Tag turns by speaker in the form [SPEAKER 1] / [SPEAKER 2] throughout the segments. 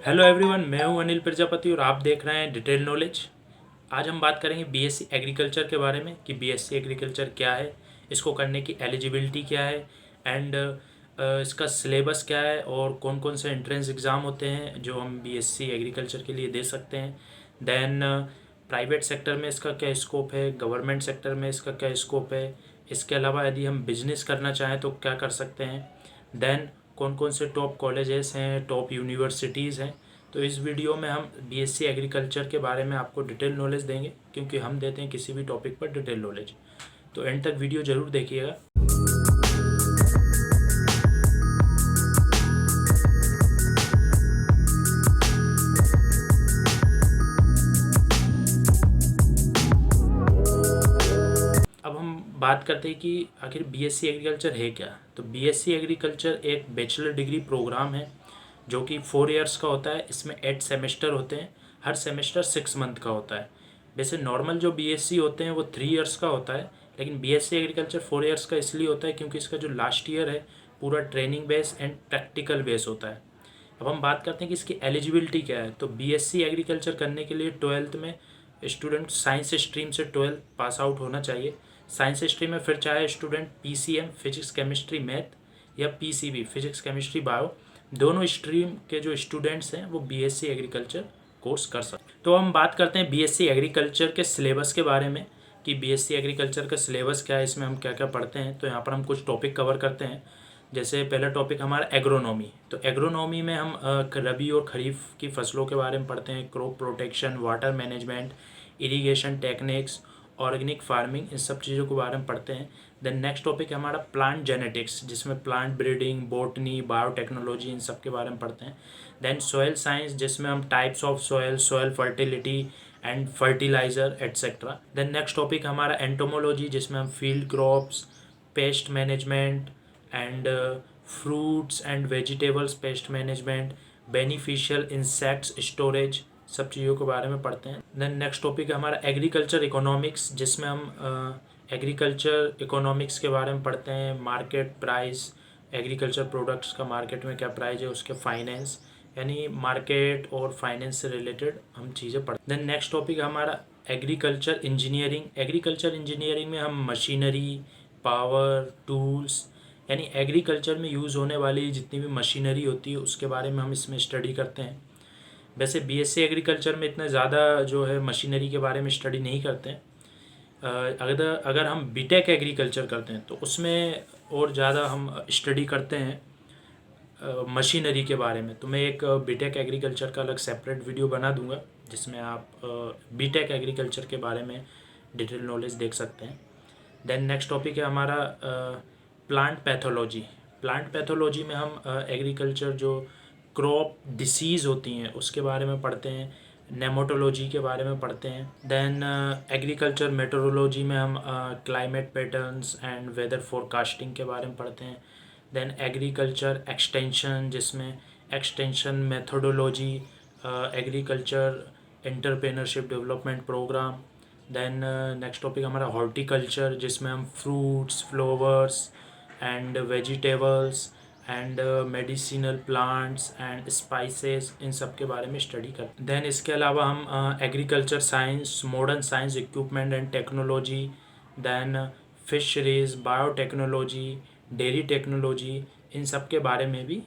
[SPEAKER 1] Hello everyone, मैं हूं अनिल प्रजापति और आप देख रहे हैं डिटेल नॉलेज। आज हम बात करेंगे बीएससी एग्रीकल्चर के बारे में कि बीएससी एग्रीकल्चर क्या है, इसको करने की एलिजिबिलिटी क्या है एंड इसका सिलेबस क्या है और कौन कौन से एंट्रेंस एग्ज़ाम होते हैं जो हम बीएससी एग्रीकल्चर के लिए दे सकते हैं। देन प्राइवेट सेक्टर में इसका क्या स्कोप है, गवर्नमेंट सेक्टर में इसका क्या स्कोप है, इसके अलावा यदि हम बिजनेस करना चाहें तो क्या कर सकते हैं। देन कौन कौन से टॉप कॉलेजेस हैं, टॉप यूनिवर्सिटीज़ हैं। तो इस वीडियो में हम बीएससी एग्रीकल्चर के बारे में आपको डिटेल नॉलेज देंगे, क्योंकि हम देते हैं किसी भी टॉपिक पर डिटेल नॉलेज। तो एंड तक वीडियो ज़रूर देखिएगा। अब हम बात करते हैं कि आखिर बीएससी एग्रीकल्चर है क्या। तो बीएससी एग्रीकल्चर एक बैचलर डिग्री प्रोग्राम है जो कि 4 इयर्स का होता है। इसमें 8 सेमेस्टर होते हैं, हर सेमेस्टर 6 मंथ का होता है। वैसे नॉर्मल जो बीएससी होते हैं वो 3 इयर्स का होता है, लेकिन बीएससी एग्रीकल्चर 4 इयर्स का इसलिए होता है क्योंकि इसका जो लास्ट ईयर है पूरा training base and practical base होता है। अब हम बात करते हैं कि इसकी एलिजिबिलिटी क्या है। तो बीएससी एग्रीकल्चर करने के लिए 12th में स्टूडेंट साइंस स्ट्रीम से 12th पास आउट होना चाहिए। साइंस स्ट्रीम में फिर चाहे student PCM physics chemistry math या पीसीबी फिजिक्स केमिस्ट्री बायो, दोनों स्ट्रीम के जो स्टूडेंट्स हैं वो बीएससी एग्रीकल्चर कोर्स कर सकते हैं। तो हम बात करते हैं बीएससी एग्रीकल्चर के सिलेबस के बारे में कि बीएससी एग्रीकल्चर का सिलेबस क्या है, इसमें हम क्या क्या पढ़ते हैं। तो यहाँ पर हम कुछ टॉपिक कवर करते हैं। जैसे पहला टॉपिक हमारा एग्रोनॉमी। तो एग्रोनॉमी में हम रबी और खरीफ की फसलों के बारे में पढ़ते हैं, crop protection, water management, irrigation techniques, organic farming, इन सब चीज़ों के बारे में पढ़ते हैं। देन नेक्स्ट टॉपिक है हमारा प्लांट जेनेटिक्स, जिसमें प्लांट ब्रीडिंग, बॉटनी, बायोटेक्नोलॉजी, इन सब के बारे में पढ़ते हैं। देन सॉयल साइंस, जिसमें हम types of soil, soil fertility and fertilizer etcetera. Then next topic हमारा एंटोमोलॉजी, जिसमें हम field crops, pest management and fruits and vegetables pest management, beneficial insects storage, सब चीज़ों के बारे में पढ़ते हैं। देन नेक्स्ट टॉपिक है हमारा एग्रीकल्चर इकोनॉमिक्स, जिसमें हम एग्रीकल्चर इकोनॉमिक्स के बारे में पढ़ते हैं, मार्केट प्राइस, एग्रीकल्चर प्रोडक्ट्स का मार्केट में क्या प्राइस है, उसके फाइनेंस, यानी मार्केट और फाइनेंस से रिलेटेड हम चीज़ें पढ़ते हैं। देन नेक्स्ट टॉपिक हमारा एग्रीकल्चर इंजीनियरिंग। एग्रीकल्चर इंजीनियरिंग में हम मशीनरी, पावर, टूल्स, यानी एग्रीकल्चर में यूज़ होने वाली जितनी भी मशीनरी होती है उसके बारे में हम इसमें स्टडी करते हैं। वैसे बीएससी एग्रीकल्चर में इतना ज़्यादा जो है मशीनरी के बारे में स्टडी नहीं करते हैं। अगर हम बीटेक एग्रीकल्चर करते हैं तो उसमें और ज़्यादा हम स्टडी करते हैं मशीनरी के बारे में। तो मैं एक बीटेक एग्रीकल्चर का अलग सेपरेट वीडियो बना दूंगा जिसमें आप बीटेक एग्रीकल्चर के बारे में डिटेल नॉलेज देख सकते हैं। देन नेक्स्ट टॉपिक है हमारा प्लांट पैथोलॉजी। प्लांट पैथोलॉजी में हम एग्रीकल्चर जो क्रॉप डिसीज़ होती हैं उसके बारे में पढ़ते हैं, नेमाटोलॉजी के बारे में पढ़ते हैं। देन एग्रीकल्चर मेट्रोलॉजी में हम climate patterns and weather forecasting के बारे में पढ़ते हैं। देन एग्रीकल्चर एक्सटेंशन, जिसमें extension methodology, agriculture entrepreneurship development program. Then next topic हमारा हॉर्टिकल्चर, जिसमें हम fruits, flowers and vegetables and medicinal plants and spices, इन सब के बारे में स्टडी करते हैं। देन इसके अलावा हम agriculture science, modern science equipment and technology, then fisheries, biotechnology, dairy technology, इन सब के बारे में भी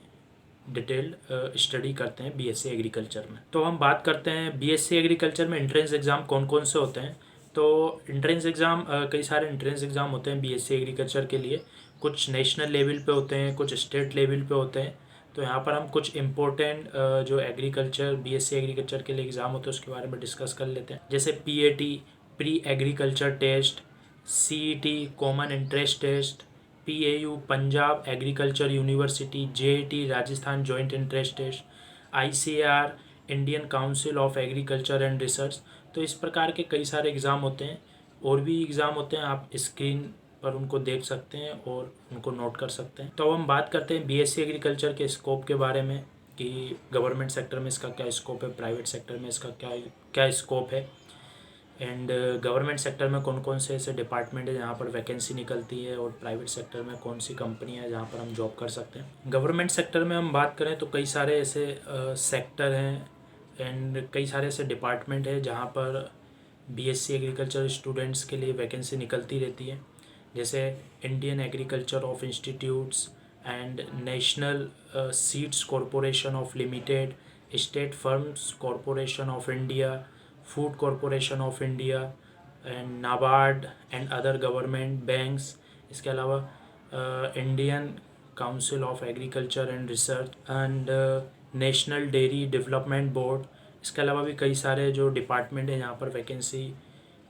[SPEAKER 1] डिटेल स्टडी करते हैं बीएससी एग्रीकल्चर में। तो हम बात करते हैं बीएससी एग्रीकल्चर में एंट्रेंस एग्ज़ाम कौन कौन से होते हैं। तो एंट्रेंस एग्ज़ाम कई सारे एंट्रेंस एग्ज़ाम होते हैं बीएससी एग्रीकल्चर के लिए। कुछ नेशनल लेवल पे होते हैं, कुछ स्टेट लेवल पे होते हैं। तो यहाँ पर हम कुछ इम्पोर्टेंट जो एग्रीकल्चर बीएससी एग्रीकल्चर के लिए एग्ज़ाम होते हैं उसके बारे में डिस्कस कर लेते हैं। जैसे PAT, pre agriculture test, CET common entrance test, PAU Punjab agriculture university, JET Rajasthan joint entrance test, ICAR Indian council of agriculture and research. तो इस प्रकार के कई सारे एग्ज़ाम होते हैं। और भी एग्ज़ाम होते हैं, आप स्क्रीन पर उनको देख सकते हैं और उनको नोट कर सकते हैं। तो अब हम बात करते हैं बीएससी एग्रीकल्चर के स्कोप के बारे में कि गवर्नमेंट सेक्टर में इसका क्या स्कोप है, प्राइवेट सेक्टर में इसका क्या क्या स्कोप है। एंड गवर्नमेंट सेक्टर में कौन कौन से ऐसे डिपार्टमेंट है जहाँ पर वैकेंसी निकलती है, और प्राइवेट सेक्टर में कौन सी कंपनी है जहाँ पर हम जॉब कर सकते हैं। गवर्नमेंट सेक्टर में हम बात करें तो कई सारे ऐसे सेक्टर हैं एंड कई सारे ऐसे डिपार्टमेंट है जहाँ पर बीएससी एग्रीकल्चर स्टूडेंट्स के लिए वैकेंसी निकलती रहती है, जैसे Indian agriculture of institutes and national seeds corporation of limited, state firms corporation of India, food corporation of India and NABARD and other government banks. इसके अलावा Indian council of agriculture and research and national dairy development board. इसके अलावा भी कई सारे जो department हैं यहाँ पर वैकेंसी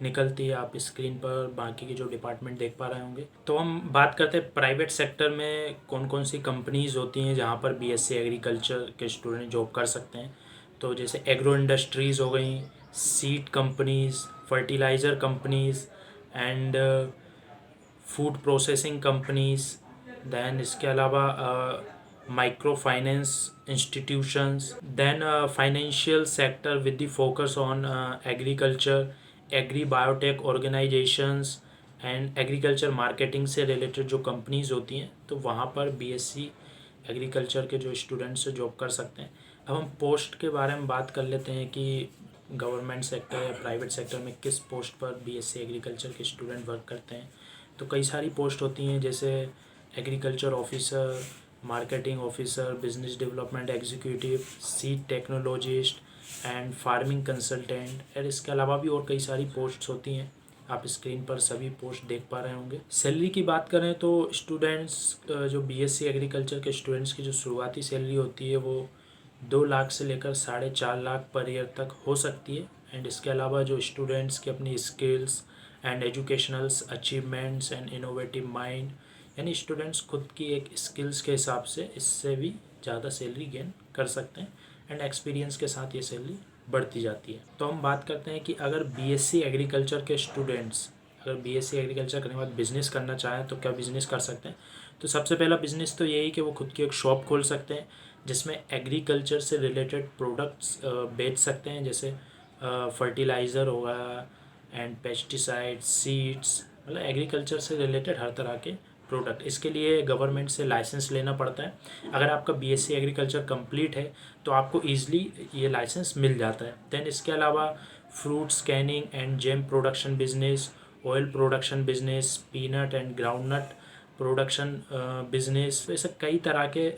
[SPEAKER 1] निकलती है। आप स्क्रीन पर बाकी के जो डिपार्टमेंट देख पा रहे होंगे। तो हम बात करते हैं प्राइवेट सेक्टर में कौन कौन सी कंपनीज़ होती हैं जहाँ पर बीएससी एग्रीकल्चर के स्टूडेंट जॉब कर सकते हैं। तो जैसे एग्रो इंडस्ट्रीज़ हो गई, seed companies, fertilizer companies and food processing companies. Then इसके अलावा micro finance institutions, then financial sector with the focus on agriculture, agri biotech organisations and agriculture marketing से रिलेटेड जो कंपनीज़ होती हैं, तो वहाँ पर बीएससी एग्रीकल्चर के जो स्टूडेंट्स जॉब कर सकते हैं। अब हम पोस्ट के बारे में बात कर लेते हैं कि गवर्नमेंट सेक्टर या प्राइवेट सेक्टर में किस पोस्ट पर बीएससी एग्रीकल्चर के स्टूडेंट वर्क करते हैं। तो कई सारी पोस्ट होती हैं, जैसे agriculture officer, marketing officer, business development executive, seed technologist and farming consultant. और इसके अलावा भी और कई सारी पोस्ट्स होती हैं। आप स्क्रीन पर सभी पोस्ट देख पा रहे होंगे। सैलरी की बात करें तो स्टूडेंट्स जो बीएससी एग्रीकल्चर के स्टूडेंट्स की जो शुरुआती सैलरी होती है वो 2 लाख से लेकर 4.5 लाख पर ईयर तक हो सकती है। एंड इसके अलावा जो स्टूडेंट्स की अपनी skills and educationals achievements and innovative mind, यानी स्टूडेंट्स खुद की एक स्किल्स के हिसाब से इससे भी ज़्यादा सैलरी गेन कर सकते हैं एंड एक्सपीरियंस के साथ ये सैलरी बढ़ती जाती है। तो हम बात करते हैं कि अगर बीएससी एग्रीकल्चर के स्टूडेंट्स अगर बीएससी एग्रीकल्चर करने के बाद बिज़नेस करना चाहें तो क्या बिज़नेस कर सकते हैं। तो सबसे पहला बिज़नेस तो यही कि वो खुद की एक शॉप खोल सकते हैं जिसमें एग्रीकल्चर से रिलेटेड प्रोडक्ट्स बेच सकते हैं, जैसे फर्टिलाइज़र होगा एंड पेस्टिसाइड, सीड्स, मतलब एग्रीकल्चर से रिलेटेड हर तरह के प्रोडक्ट। इसके लिए गवर्नमेंट से लाइसेंस लेना पड़ता है। अगर आपका बीएससी एग्रीकल्चर कंप्लीट है तो आपको ईजिली ये लाइसेंस मिल जाता है। देन इसके अलावा fruit canning and jam production business, oil production business, peanut and groundnut production business, तो ऐसे कई तरह के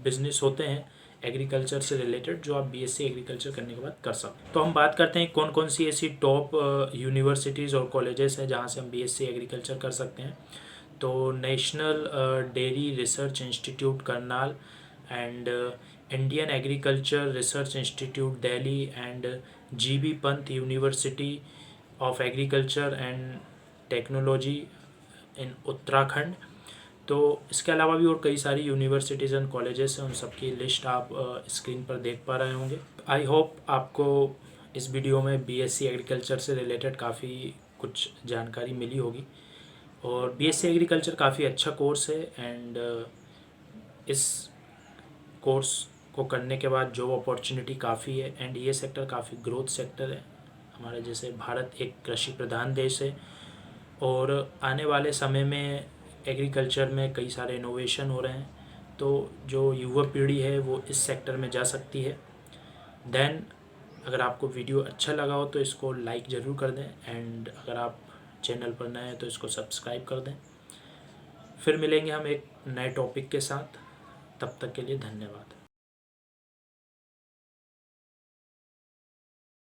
[SPEAKER 1] बिजनेस होते हैं एग्रीकल्चर से रिलेटेड जो आप बीएससी एग्रीकल्चर करने के बाद कर सकते हैं। तो हम बात करते हैं कौन कौन सी ऐसी टॉप यूनिवर्सिटीज़ और कॉलेजेस हैं जहाँ से हम बीएससी एग्रीकल्चर कर सकते हैं। तो national dairy research institute Karnal and Indian agriculture research institute Delhi and GB Pant university of agriculture and technology in Uttarakhand. तो इसके अलावा भी और कई सारी यूनिवर्सिटीज़ एंड कॉलेजेस हैं, उन सबकी लिस्ट आप स्क्रीन पर देख पा रहे होंगे। आई होप आपको इस वीडियो में बीएससी एग्रीकल्चर से रिलेटेड काफ़ी कुछ जानकारी मिली होगी। और बीएससी एग्रीकल्चर काफ़ी अच्छा कोर्स है एंड इस कोर्स को करने के बाद जॉब अपॉर्चुनिटी काफ़ी है एंड ये सेक्टर काफ़ी ग्रोथ सेक्टर है। हमारे जैसे भारत एक कृषि प्रधान देश है और आने वाले समय में एग्रीकल्चर में कई सारे इनोवेशन हो रहे हैं, तो जो युवा पीढ़ी है वो इस सेक्टर में जा सकती है। देन अगर आपको वीडियो अच्छा लगा हो तो इसको लाइक ज़रूर कर दें एंड अगर आप चैनल पर नए हैं तो इसको सब्सक्राइब कर दें। फिर मिलेंगे हम एक नए टॉपिक के साथ, तब तक के लिए धन्यवाद।